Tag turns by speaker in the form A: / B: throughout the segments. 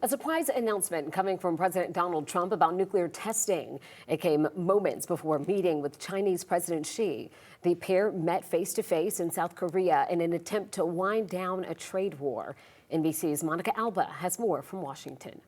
A: A surprise announcement coming from President Donald Trump about nuclear testing. It came moments before a meeting with Chinese President Xi. The pair met face to face in South Korea in an attempt to wind down a trade war. NBC's Monica Alba has more from Washington.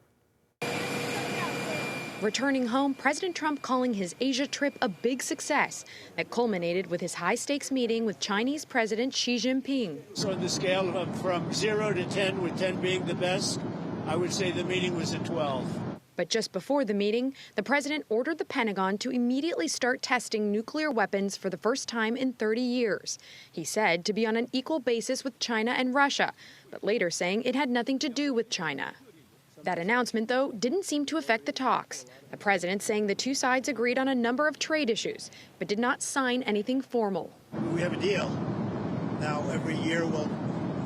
B: Returning home, President Trump calling his Asia trip a big success that culminated with his high-stakes meeting with Chinese President Xi Jinping.
C: So on the scale of from 0 to 10, with 10 being the best, I would say the meeting was a 12.
B: But just before the meeting, the president ordered the Pentagon to immediately start testing nuclear weapons for the first time in 30 years. He said to be on an equal basis with China and Russia, but later saying it had nothing to do with China. That announcement, though, didn't seem to affect the talks. The president saying the two sides agreed on a number of trade issues, but did not sign anything formal.
C: We have a deal. Now, every year we'll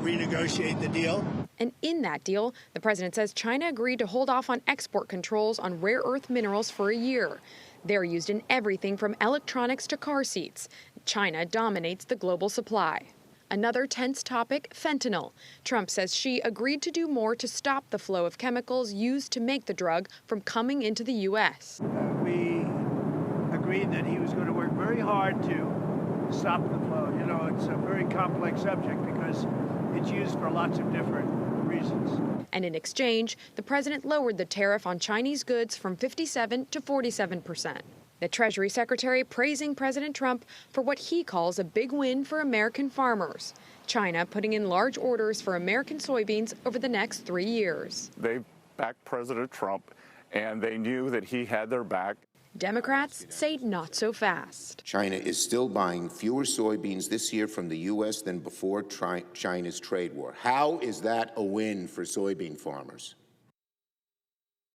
C: renegotiate the deal.
B: And in that deal, the president says China agreed to hold off on export controls on rare earth minerals for a year. They're used in everything from electronics to car seats. China dominates the global supply. Another tense topic, fentanyl. Trump says Xi agreed to do more to stop the flow of chemicals used to make the drug from coming into the U.S.
D: We agreed that he was going to work very hard to stop the flow. You know, it's a very complex subject because it's used for lots of different reasons.
B: And in exchange, the president lowered the tariff on Chinese goods from 57 to 47%. The Treasury Secretary praising President Trump for what he calls a big win for American farmers. China putting in large orders for American soybeans over the next 3 years.
E: They backed President Trump, and they knew that he had their back.
B: Democrats say not so fast.
F: China is still buying fewer soybeans this year from the U.S. than before China's trade war. How is that a win for soybean farmers?